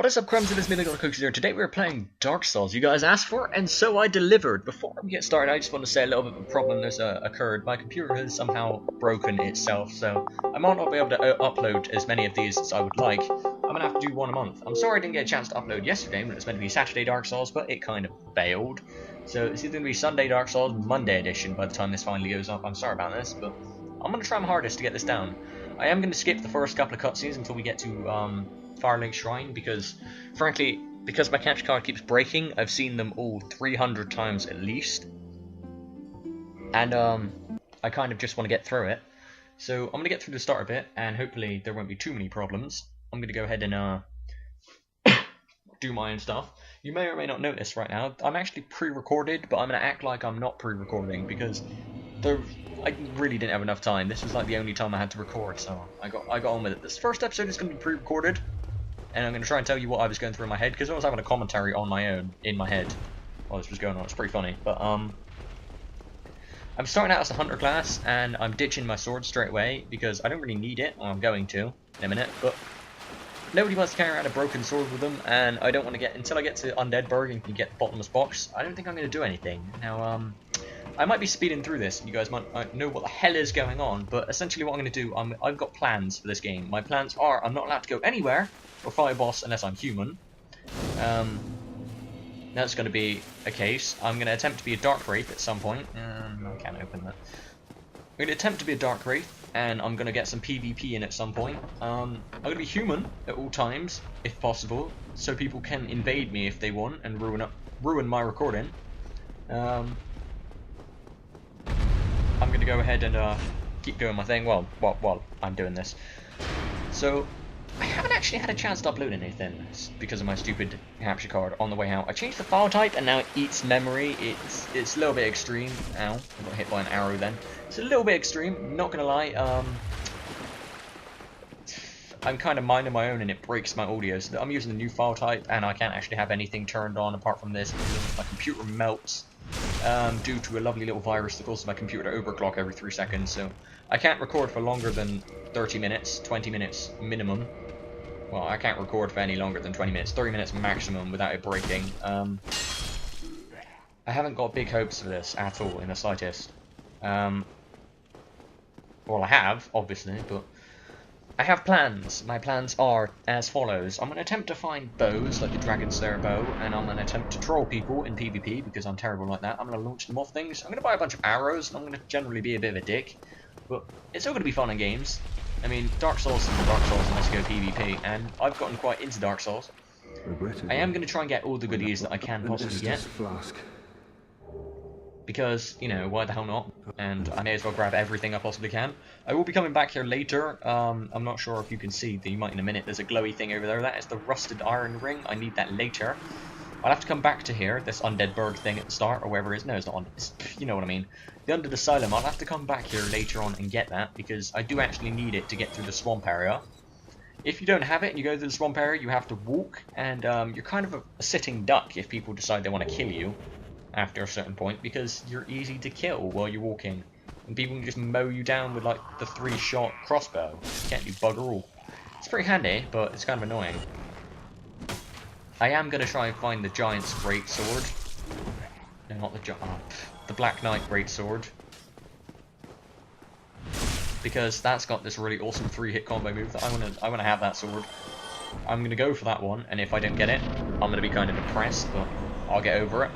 What is up, crumbs? It is me, the Cookies here. Today we are playing Dark Souls. You guys asked for, and so I delivered. Before we get started, I just want to say a little bit of a problem has occurred. My computer has somehow broken itself, so I might not be able to upload as many of these as I would like. I'm gonna have to do one a month. I'm sorry I didn't get a chance to upload yesterday when it was meant to be Saturday Dark Souls, but it kind of failed. So it's either gonna be Sunday Dark Souls, Monday edition by the time this finally goes up. I'm sorry about this, but I'm gonna try my hardest to get this down. I am gonna skip the first couple of cutscenes until we get to Firelink Shrine, because frankly, because my capture card keeps breaking, I've seen them all 300 times at least, and I kind of just want to get through it. So I'm gonna get through the start of it, and hopefully there won't be too many problems. I'm gonna go ahead and do my own stuff. You may or may not notice right now, I'm actually pre-recorded, but I'm gonna act like I'm not pre-recording because I really didn't have enough time. This was like the only time I had to record, so I got on with it. This first episode is going to be pre-recorded, and I'm going to try and tell you what I was going through in my head, because I was having a commentary on my own, in my head, while this was going on. It's pretty funny, but I'm starting out as a hunter class, and I'm ditching my sword straight away, because I don't really need it. Well, I'm going to, in a minute, but nobody wants to carry around a broken sword with them, and I don't want to get, until I get to Undead and can get the bottomless box, I don't think I'm going to do anything. Now, I might be speeding through this, you guys might know what the hell is going on, but essentially what I'm going to do, I've got plans for this game. My plans are, I'm not allowed to go anywhere or fight a boss unless I'm human. That's going to be a case. I'm going to attempt to be a Dark Wraith at some point. I can't open that. I'm going to attempt to be a Dark Wraith, and I'm going to get some PvP in at some point. I'm going to be human at all times, if possible, so people can invade me if they want and ruin my recording. I'm going to go ahead and keep doing my thing while I'm doing this. So, I haven't actually had a chance to upload anything because of my stupid capture card on the way out. I changed the file type and now it eats memory. It's a little bit extreme. Ow, I got hit by an arrow then. It's a little bit extreme, not going to lie. I'm kind of minding my own and it breaks my audio. So I'm using the new file type and I can't actually have anything turned on apart from this because my computer melts. Due to a lovely little virus that causes my computer to overclock every 3 seconds, so I can't record for longer than 30 minutes, 20 minutes minimum. Well, I can't record for any longer than 20 minutes, 30 minutes maximum without it breaking. I haven't got big hopes for this at all, in the slightest. Well, I have, obviously, but I have plans. My plans are as follows. I'm going to attempt to find bows, like the Dragon Slayer bow, and I'm going to attempt to troll people in PvP, because I'm terrible like that. I'm going to launch them off things. I'm going to buy a bunch of arrows, and I'm going to generally be a bit of a dick. But it's still going to be fun in games. I mean, Dark Souls is Dark Souls unless you go PvP, and I've gotten quite into Dark Souls. I am going to try and get all the goodies that I can possibly get. Because, you know, why the hell not? And I may as well grab everything I possibly can. I will be coming back here later. I'm not sure if you can see, you might in a minute, there's a glowy thing over there. That is the rusted iron ring. I need that later. I'll have to come back to here, this Undead Bird thing at the start, or wherever it is. No, it's not you know what I mean. The Undead Asylum, I'll have to come back here later on and get that, because I do actually need it to get through the swamp area. If you don't have it and you go through the swamp area, you have to walk, and you're kind of a sitting duck if people decide they want to kill you after a certain point, because you're easy to kill while you're walking, and people can just mow you down with like the 3-shot crossbow. You can't do bugger all. It's pretty handy, but it's kind of annoying. I am going to try and find the Giant's Great Sword. No, not the the Black Knight Great Sword, because that's got this really awesome 3-hit combo move that I want to have that sword. I'm going to go for that one, and if I don't get it, I'm going to be kind of depressed, but I'll get over it.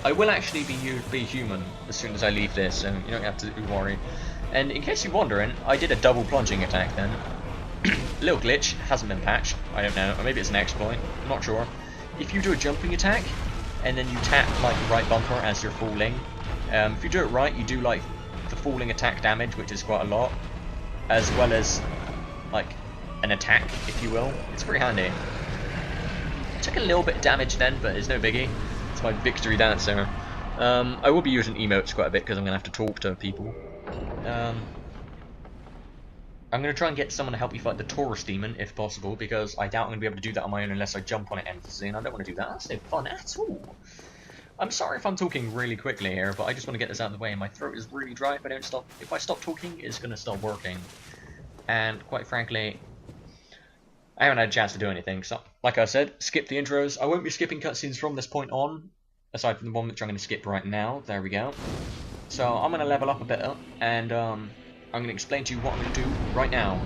I will actually be human as soon as I leave this, so you don't have to worry. And in case you're wondering, I did a double plunging attack then. Little glitch, hasn't been patched, I don't know, or maybe it's an exploit, I'm not sure. If you do a jumping attack, and then you tap like the right bumper as you're falling, if you do it right, you do like the falling attack damage, which is quite a lot, as well as like an attack, if you will. It's pretty handy. Took a little bit of damage then, but it's no biggie. It's my victory dancer. I will be using emotes quite a bit because I'm going to have to talk to people. I'm going to try and get someone to help me fight the Taurus demon, if possible, because I doubt I'm going to be able to do that on my own unless I jump on it endlessly, and I don't want to do that. That's no fun at all. I'm sorry if I'm talking really quickly here, but I just want to get this out of the way. My throat is really dry if I stop talking, it's going to stop working. And quite frankly, I haven't had a chance to do anything. So, like I said, skip the intros. I won't be skipping cutscenes from this point on, aside from the one which I'm going to skip right now. There we go. So I'm going to level up a bit, and I'm going to explain to you what I'm going to do right now.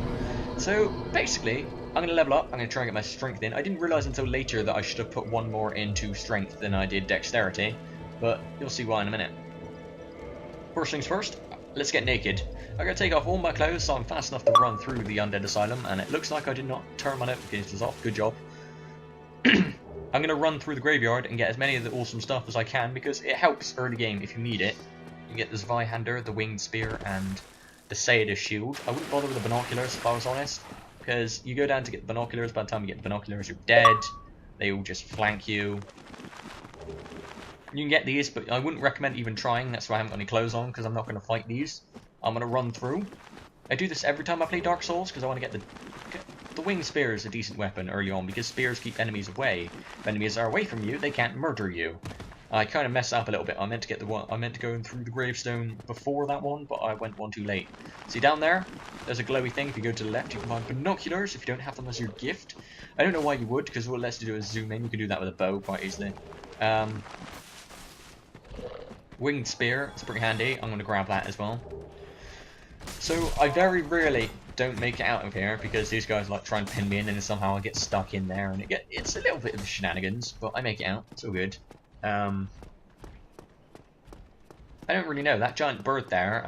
So basically, I'm going to level up. I'm going to try and get my strength in. I didn't realize until later that I should have put one more into strength than I did dexterity, but you'll see why in a minute. First things first, let's get naked. I'm going to take off all my clothes so I'm fast enough to run through the Undead Asylum, and it looks like I did not turn my notifications off. Good job. I'm going to run through the graveyard and get as many of the awesome stuff as I can, because it helps early game if you need it. You get the Zweihander, the Winged Spear, and the Sayada Shield. I wouldn't bother with the binoculars if I was honest, because you go down to get the binoculars, by the time you get the binoculars you're dead. They all just flank you. You can get these, but I wouldn't recommend even trying. That's why I haven't got any clothes on, because I'm not going to fight these. I'm going to run through. I do this every time I play Dark Souls, because I want to get the Winged Spear is a decent weapon early on, because spears keep enemies away. If enemies are away from you, they can't murder you. I kind of messed up a little bit. I meant to get the one. I meant to go in through the gravestone before that one, but I went one too late. See down there? There's a glowy thing. If you go to the left, you can find binoculars. If you don't have them as your gift, I don't know why you would, because all it lets you do is zoom in. You can do that with a bow quite easily. Winged Spear, it's pretty handy. I'm going to grab that as well. So I very rarely don't make it out of here, because these guys like try and pin me in, and somehow I get stuck in there, and it's a little bit of shenanigans, but I make it out. It's all good. I don't really know. That giant bird there,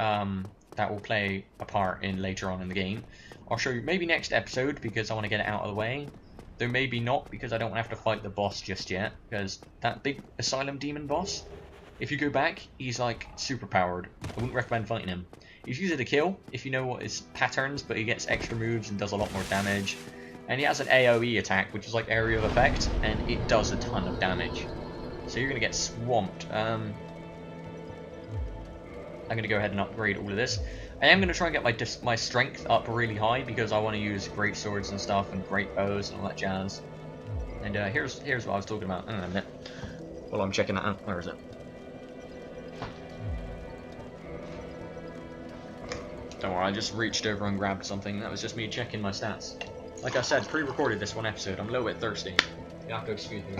that will play a part in later on in the game. I'll show you maybe next episode, because I want to get it out of the way. There may be not, because I don't have to fight the boss just yet, because that big Asylum demon boss, if you go back, he's like super powered. I wouldn't recommend fighting him. He's easy to kill if you know what his patterns, but he gets extra moves and does a lot more damage. And he has an AoE attack, which is like area of effect, and it does a ton of damage. So you're going to get swamped. I'm going to go ahead and upgrade all of this. I am going to try and get my strength up really high, because I want to use great swords and stuff, and great bows and all that jazz. And here's what I was talking about. Hang on a minute. Well, I'm checking that out. Where is it? Don't worry, I just reached over and grabbed something. That was just me checking my stats. Like I said, pre-recorded this one episode. I'm a little bit thirsty. You have to excuse me.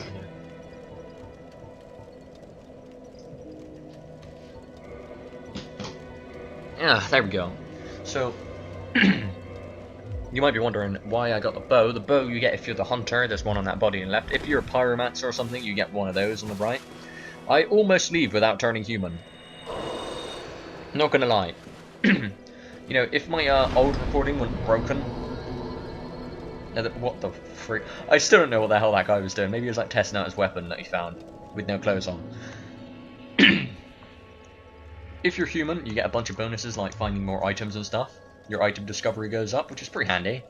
Yeah, there we go. So, you might be wondering why I got the bow. The bow you get if you're the hunter. There's one on that body on the left. If you're a pyromancer or something, you get one of those on the right. I almost leave without turning human. Not gonna lie. You know, if my old recording went broken... What the freak? I still don't know what the hell that guy was doing. Maybe he was like testing out his weapon that he found with no clothes on. If you're human, you get a bunch of bonuses like finding more items and stuff. Your item discovery goes up, which is pretty handy.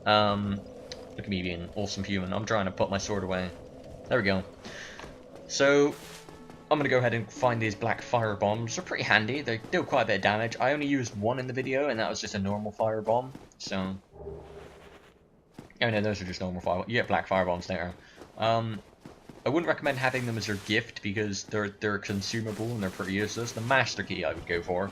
Look at me being awesome human. I'm trying to put my sword away. There we go. So, I'm going to go ahead and find these black fire bombs. They're pretty handy. They deal quite a bit of damage. I only used one in the video, and that was just a normal fire bomb. So, oh no, those are just normal fire bombs. You get black fire bombs later. I wouldn't recommend having them as your gift, because they're consumable and they're pretty useless. The Master Key I would go for,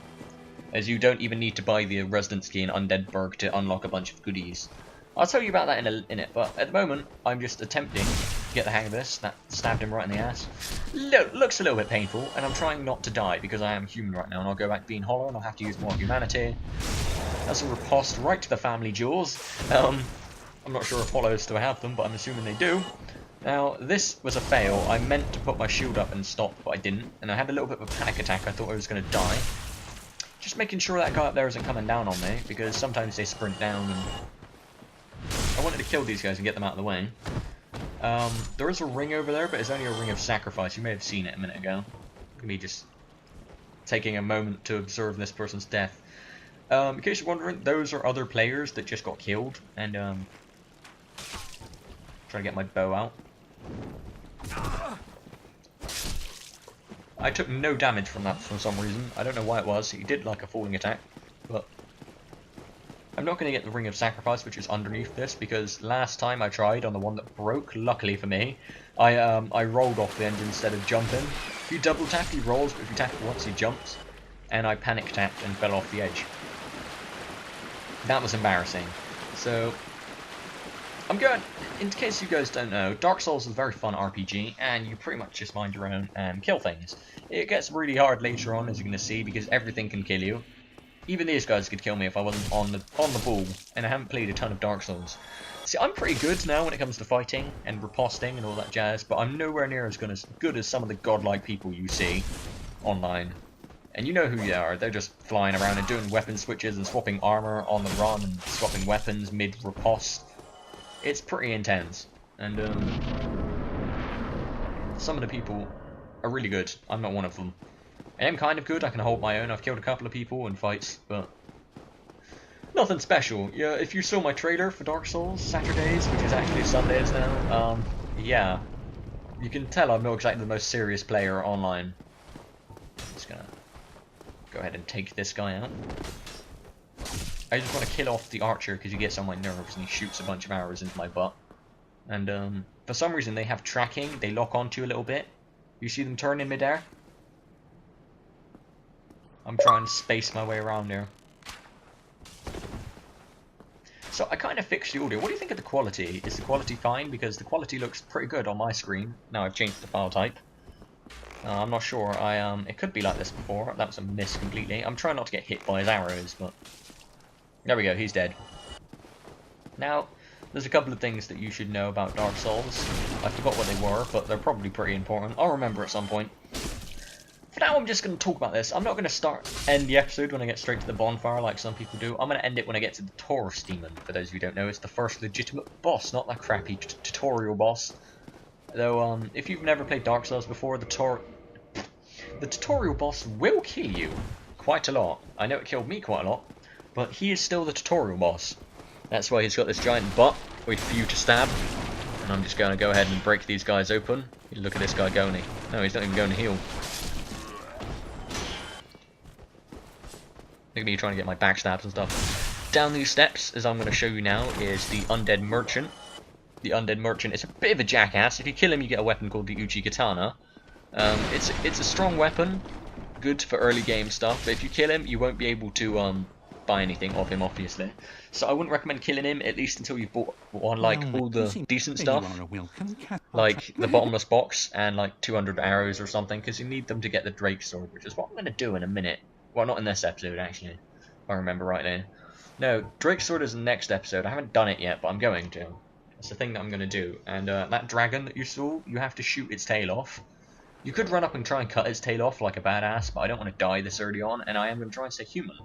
as you don't even need to buy the Residence Key in Undead Burg to unlock a bunch of goodies. I'll tell you about that in it, but at the moment, I'm just attempting to get the hang of this. That stabbed him right in the ass. Looks a little bit painful, and I'm trying not to die, because I am human right now, and I'll go back being hollow, and I'll have to use more humanity. That's a riposte right to the family jewels. I'm not sure if hollows still have them, but I'm assuming they do. Now, this was a fail. I meant to put my shield up and stop, but I didn't, and I had a little bit of a panic attack. I thought I was going to die. Just making sure that guy up there isn't coming down on me, because sometimes they sprint down, and I wanted to kill these guys and get them out of the way. There is a ring over there, but it's only a ring of sacrifice. You may have seen it a minute ago. Me just taking a moment to observe this person's death. In case you're wondering, those are other players that just got killed, and trying to get my bow out. I took no damage from that for some reason. I don't know why it was. He did like a falling attack, but I'm not going to get the Ring of Sacrifice, which is underneath this, because last time I tried on the one that broke, luckily for me, I rolled off the end instead of jumping. If you double tap, he rolls, but if you tap it once, he jumps. And I panic tapped and fell off the edge. That was embarrassing. So I'm going, in case you guys don't know, Dark Souls is a very fun RPG, and you pretty much just mind your own and kill things. It gets really hard later on, as you're going to see, because everything can kill you. Even these guys could kill me if I wasn't on the ball, and I haven't played a ton of Dark Souls. See, I'm pretty good now when it comes to fighting and riposting and all that jazz, but I'm nowhere near as good as some of the godlike people you see online. And you know who they are. They're just flying around and doing weapon switches and swapping armor on the run and swapping weapons mid-riposte. It's pretty intense. And some of the people are really good. I'm not one of them. I am kind of good. I can hold my own. I've killed a couple of people in fights, but nothing special. Yeah, if you saw my trailer for Dark Souls Saturdays, which is actually Sundays now, yeah, you can tell I'm not exactly the most serious player online. Just gonna go ahead and take this guy out. I just want to kill off the archer because he gets on my nerves and he shoots a bunch of arrows into my butt. And for some reason they have tracking. They lock onto you a little bit. You see them turn in midair? I'm trying to space my way around there. So I kind of fixed the audio. What do you think of the quality? Is the quality fine? Because the quality looks pretty good on my screen. Now I've changed the file type. I'm not sure. It could be like this before. That was a miss completely. I'm trying not to get hit by his arrows, but there we go. He's dead. Now, there's a couple of things that you should know about Dark Souls. I forgot what they were, but they're probably pretty important. I'll remember at some point. For now, I'm just going to talk about this. I'm not going to end the episode when I get straight to the bonfire like some people do. I'm going to end it when I get to the Taurus Demon. For those of you who don't know, it's the first legitimate boss, not that crappy tutorial boss. Though, if you've never played Dark Souls before, the tutorial boss will kill you quite a lot. I know it killed me quite a lot, but he is still the tutorial boss. That's why he's got this giant butt waiting for you to stab. And I'm just going to go ahead and break these guys open. Look at this guy going. No, he's not even going to heal. Look at me trying to get my backstabs and stuff. Down these steps, as I'm going to show you now, is the Undead Merchant. The Undead Merchant is a bit of a jackass. If you kill him, you get a weapon called the Uchi Katana. It's a strong weapon, good for early game stuff. But if you kill him, you won't be able to buy anything off him, obviously. So I wouldn't recommend killing him, at least until you've bought like all the decent stuff, like the bottomless box and like 200 arrows or something, because you need them to get the Drake sword, which is what I'm going to do in a minute. Well, not in this episode, actually, if I remember rightly. No, Drake sword is the next episode. I haven't done it yet, but I'm going to. It's the thing that I'm going to do. And that dragon that you saw, you have to shoot its tail off. You could run up and try and cut its tail off like a badass, but I don't want to die this early on, and I am going to try and stay human.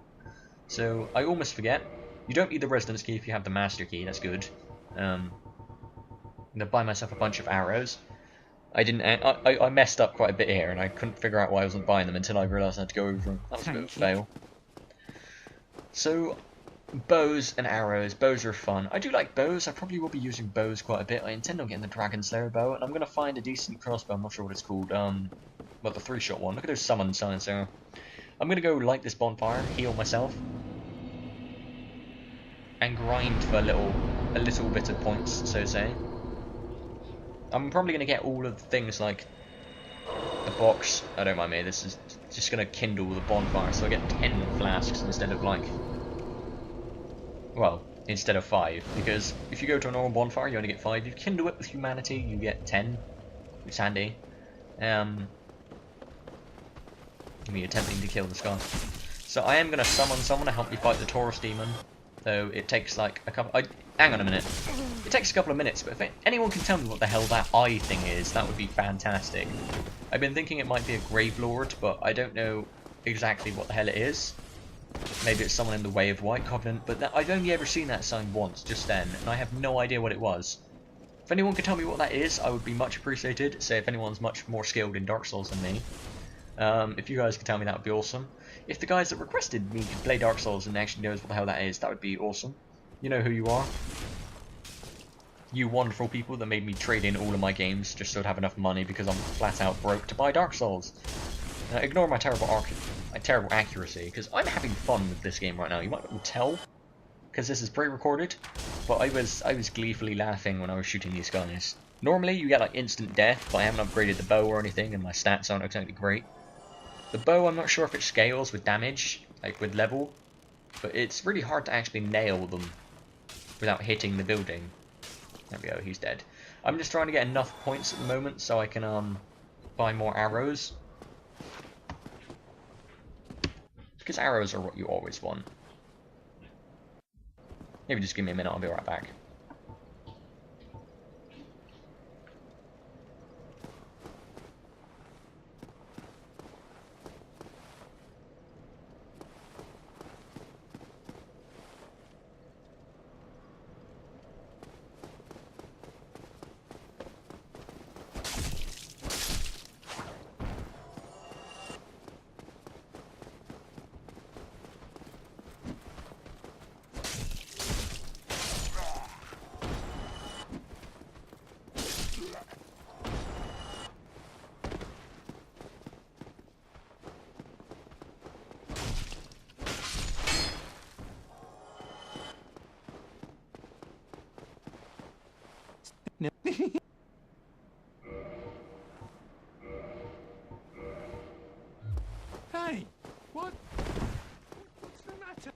So, I almost forget. You don't need the residence key if you have the master key, that's good. I'm going to buy myself a bunch of arrows. I messed up quite a bit here, and I couldn't figure out why I wasn't buying them until I realised I had to go over them. That was a bit of a fail. So, bows and arrows. Bows are fun. I do like bows. I probably will be using bows quite a bit. I intend on getting the Dragon Slayer bow, and I'm going to find a decent crossbow. I'm not sure what it's called. Well, the 3-shot one. Look at those summon signs there. I'm going to go light this bonfire, heal myself, and grind for a little bit of points, so to say. I'm probably going to get all of the things like the box. I don't mind me. This is just going to kindle the bonfire, so I get 10 flasks instead of like, well, instead of 5. Because if you go to a normal bonfire, you only get 5. If you kindle it with humanity, you get 10. It's handy. Me attempting to kill this guy. So I am going to summon someone to help me fight the Taurus Demon. Though it takes like a couple... hang on a minute. It takes a couple of minutes, but if anyone can tell me what the hell that eye thing is, that would be fantastic. I've been thinking it might be a Grave Lord, but I don't know exactly what the hell it is. Maybe it's someone in the Way of White Covenant, but I've only ever seen that sign once, just then, and I have no idea what it was. If anyone could tell me what that is, I would be much appreciated. Say if anyone's much more skilled in Dark Souls than me. If you guys could tell me, that would be awesome. If the guys that requested me to play Dark Souls and actually knows what the hell that is, that would be awesome. You know who you are. You wonderful people that made me trade in all of my games just so I'd have enough money because I'm flat out broke to buy Dark Souls. Ignore my terrible accuracy, because I'm having fun with this game right now. You might not tell, because this is pre-recorded, but I was gleefully laughing when I was shooting these guys. Normally you get like instant death, but I haven't upgraded the bow or anything, and my stats aren't exactly great. The bow, I'm not sure if it scales with damage, like with level, but it's really hard to actually nail them without hitting the building. There we go, he's dead. I'm just trying to get enough points at the moment so I can buy more arrows. Because arrows are what you always want. Maybe just give me a minute, I'll be right back. No. Hey, what? What's the matter?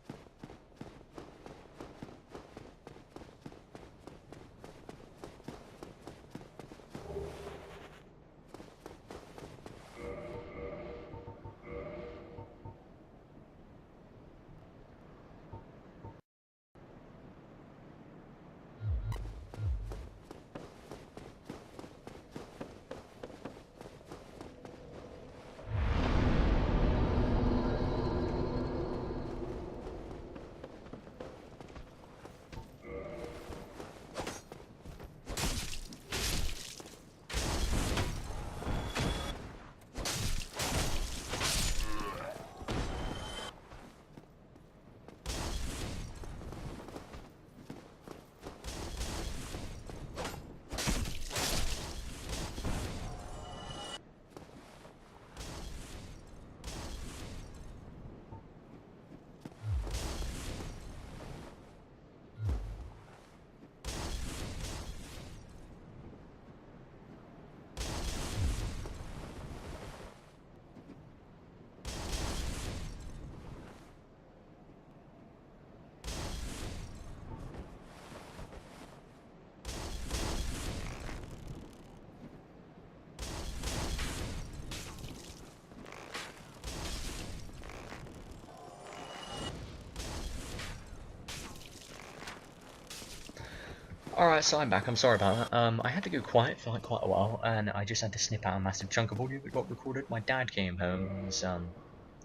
Alright, so I'm back. I'm sorry about that. I had to go quiet for like quite a while, and I just had to snip out a massive chunk of audio that got recorded. My dad came home and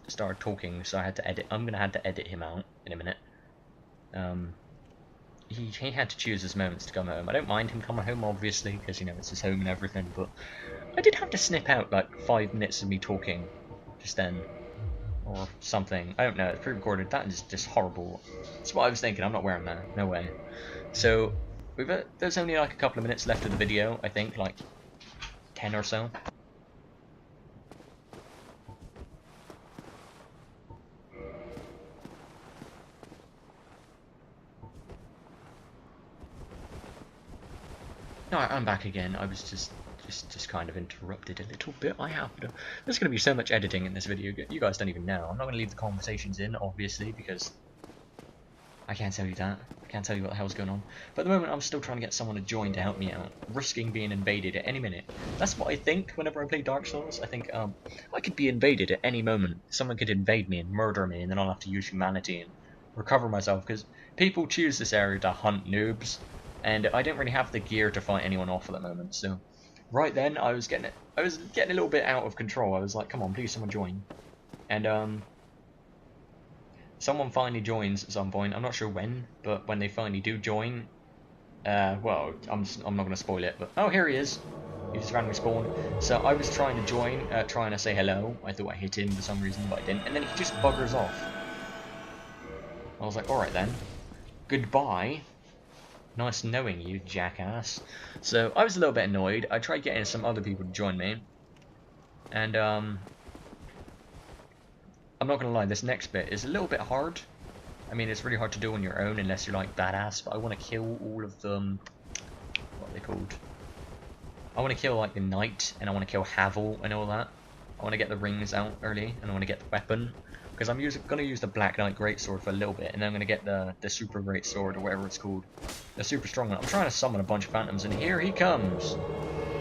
started talking, so I had to edit. I'm gonna have to edit him out in a minute. He had to choose his moments to come home. I don't mind him coming home, obviously, because you know it's his home and everything. But I did have to snip out like 5 minutes of me talking just then, or something. I don't know. It's pre-recorded. That is just horrible. That's what I was thinking. I'm not wearing that. No way. So. There's only like a couple of minutes left of the video, I think, like 10 or so. Alright, I'm back again. I was just kind of interrupted a little bit. There's going to be so much editing in this video, you guys don't even know. I'm not going to leave the conversations in, obviously, because I can't tell you that. I can't tell you what the hell's going on. But at the moment, I'm still trying to get someone to join to help me out, risking being invaded at any minute. That's what I think whenever I play Dark Souls. I think I could be invaded at any moment. Someone could invade me and murder me, and then I'll have to use humanity and recover myself. Because people choose this area to hunt noobs, and I don't really have the gear to fight anyone off at the moment. So right then, I was getting a little bit out of control. I was like, come on, please, someone join. And someone finally joins at some point. I'm not sure when, but when they finally do join, well, I'm not going to spoil it, but oh, here he is. He just randomly spawned. So I was trying to join, trying to say hello. I thought I hit him for some reason, but I didn't. And then he just buggers off. I was like, alright then. Goodbye. Nice knowing you, jackass. So I was a little bit annoyed. I tried getting some other people to join me. And, I'm not going to lie, this next bit is a little bit hard. I mean, it's really hard to do on your own unless you're like badass, but I want to kill all of them. What are they called? I want to kill like the knight, and I want to kill Havel and all that. I want to get the rings out early, and I want to get the weapon. because I'm going to use the Black Knight Greatsword for a little bit, and then I'm going to get the Super Greatsword, or whatever it's called. The Super Strong one. I'm trying to summon a bunch of phantoms, and here he comes!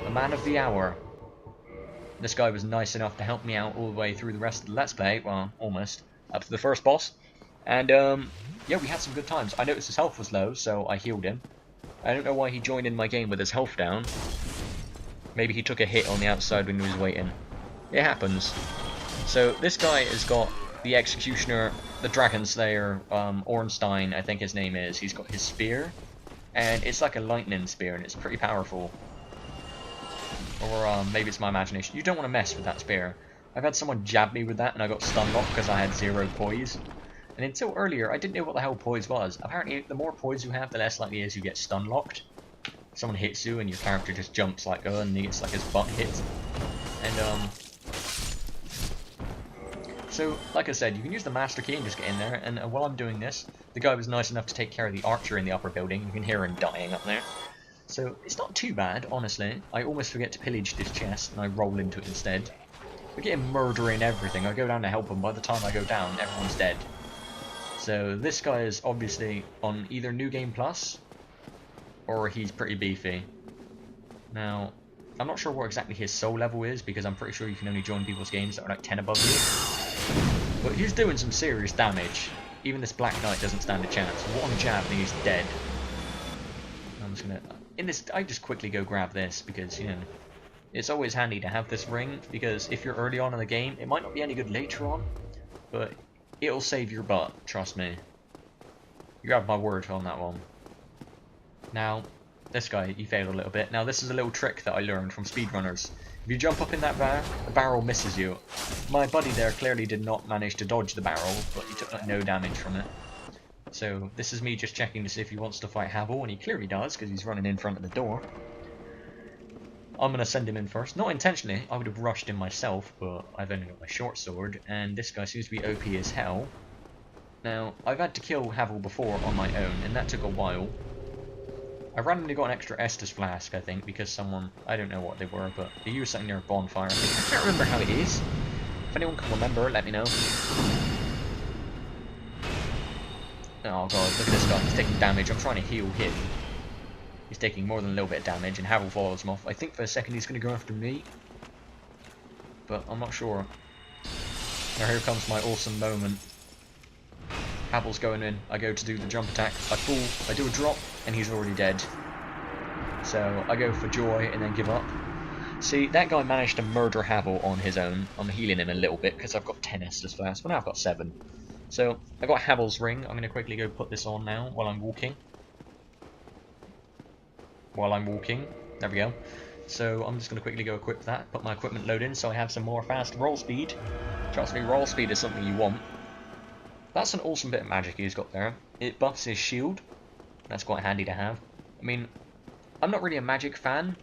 The man of the hour. This guy was nice enough to help me out all the way through the rest of the Let's Play, well, almost, up to the first boss. And, yeah, we had some good times. I noticed his health was low, so I healed him. I don't know why he joined in my game with his health down. Maybe he took a hit on the outside when he was waiting. It happens. So, this guy has got the Executioner, the Dragon Slayer, Ornstein, I think his name is. He's got his spear, and it's like a lightning spear, and it's pretty powerful. Or, maybe it's my imagination. You don't want to mess with that spear. I've had someone jab me with that, and I got stun locked because I had 0 poise. And until earlier, I didn't know what the hell poise was. Apparently, the more poise you have, the less likely it is you get stun locked. Someone hits you, and your character just jumps like, oh, and he gets like his butt hit. And, so, like I said, you can use the Master Key and just get in there, and while I'm doing this, the guy was nice enough to take care of the archer in the upper building. You can hear him dying up there. So, it's not too bad, honestly. I almost forget to pillage this chest, and I roll into it instead. We're getting murdering everything. I go down to help him. By the time I go down, everyone's dead. So, this guy is obviously on either New Game Plus, or he's pretty beefy. Now, I'm not sure what exactly his soul level is, because I'm pretty sure you can only join people's games that are like 10 above you. But he's doing some serious damage. Even this Black Knight doesn't stand a chance. One jab and he's dead. I'm just gonna... I just quickly go grab this, because, you know, it's always handy to have this ring, because if you're early on in the game, it might not be any good later on, but it'll save your butt, trust me. You have my word on that one. Now, this guy, he failed a little bit. Now, this is a little trick that I learned from speedrunners. If you jump up in that bar, the barrel misses you. My buddy there clearly did not manage to dodge the barrel, but he took like, no damage from it. So, this is me just checking to see if he wants to fight Havel, and he clearly does, because he's running in front of the door. I'm going to send him in first. Not intentionally, I would have rushed him myself, but I've only got my short sword, and this guy seems to be OP as hell. Now, I've had to kill Havel before on my own, and that took a while. I randomly got an extra Estus flask, I think, because someone, I don't know what they were, but they used something near a bonfire. I can't remember how it is. If anyone can remember, let me know. Oh god, look at this guy, he's taking damage. I'm trying to heal him. He's taking more than a little bit of damage, and Havel follows him off. I think for a second he's going to go after me, but I'm not sure. Now here comes my awesome moment. Havel's going in, I go to do the jump attack, I fall, I do a drop, and he's already dead. So I go for joy and then give up. See, that guy managed to murder Havel on his own. I'm healing him a little bit because I've got 10 Estus flasks, well now I've got 7. So I got Havel's ring, I'm going to quickly go put this on now while I'm walking. There we go. So I'm just going to quickly go equip that, put my equipment load in so I have some more fast roll speed. Trust me, roll speed is something you want. That's an awesome bit of magic he's got there. It buffs his shield. That's quite handy to have. I mean, I'm not really a magic fan.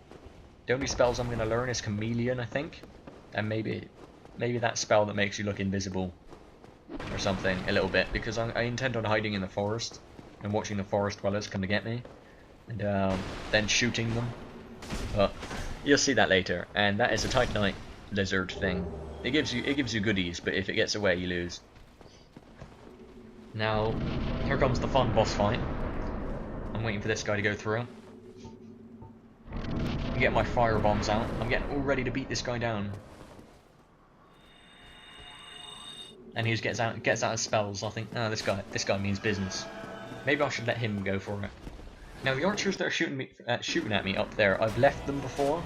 The only spells I'm going to learn is Chameleon, I think. And maybe that spell that makes you look invisible. Or something, a little bit. Because I intend on hiding in the forest. And watching the forest dwellers come to get me. And then shooting them. But you'll see that later. And that is a Titanite lizard thing. It gives you goodies, but if it gets away, you lose. Now, here comes the fun boss fight. I'm waiting for this guy to go through. I'm getting my fire bombs out. I'm getting all ready to beat this guy down. And he gets out his spells. I think, oh, this guy means business. Maybe I should let him go for it. Now the archers that are shooting at me up there, I've left them before,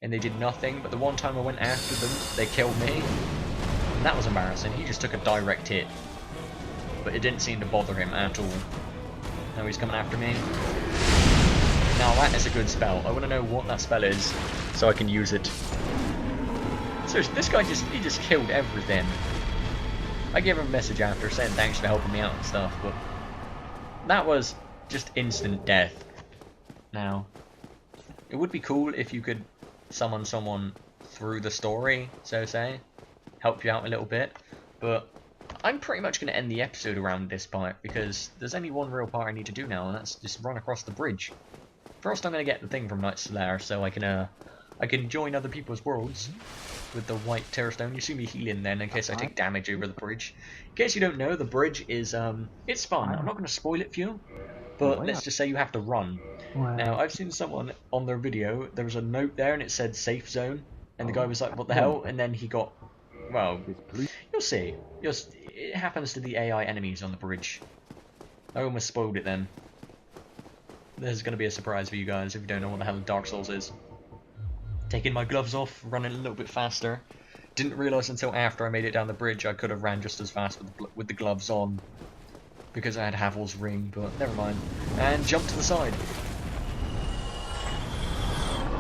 and they did nothing. But the one time I went after them, they killed me, and that was embarrassing. He just took a direct hit. But it didn't seem to bother him at all. Now he's coming after me. Now that is a good spell. I want to know what that spell is, so I can use it. So this guy just killed everything. I gave him a message after saying thanks for helping me out and stuff, but that was just instant death. Now, it would be cool if you could summon someone through the story, so to say, help you out a little bit, but I'm pretty much going to end the episode around this part, because there's only one real part I need to do now, and that's just run across the bridge. First I'm going to get the thing from Night Slayer, so I can I can join other people's worlds with the white terror stone. You see me healing then in case I take damage over the bridge. In case you don't know, the bridge is it's fun. I'm not going to spoil it for you, but let's just say you have to run. Now I've seen someone on their video. There was a note there and it said safe zone, and the guy was like, "What the hell?" And then he got, well, you'll see. It happens to the AI enemies on the bridge. I almost spoiled it then. There's going to be a surprise for you guys if you don't know what the hell Dark Souls is. Taking my gloves off, running a little bit faster. Didn't realise until after I made it down the bridge I could have ran just as fast with the gloves on. Because I had Havel's ring, but never mind. And jump to the side.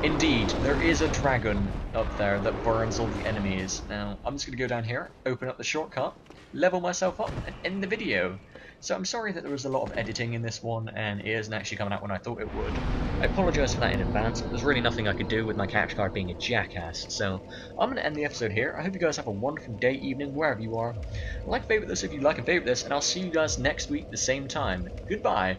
Indeed, there is a dragon up there that burns all the enemies. Now, I'm just going to go down here, open up the shortcut, level myself up, and end the video. So I'm sorry that there was a lot of editing in this one, and it isn't actually coming out when I thought it would. I apologise for that in advance, but there's really nothing I could do with my capture card being a jackass. So I'm going to end the episode here. I hope you guys have a wonderful day, evening, wherever you are. Like and favourite this if you like and favourite this, and I'll see you guys next week the same time. Goodbye.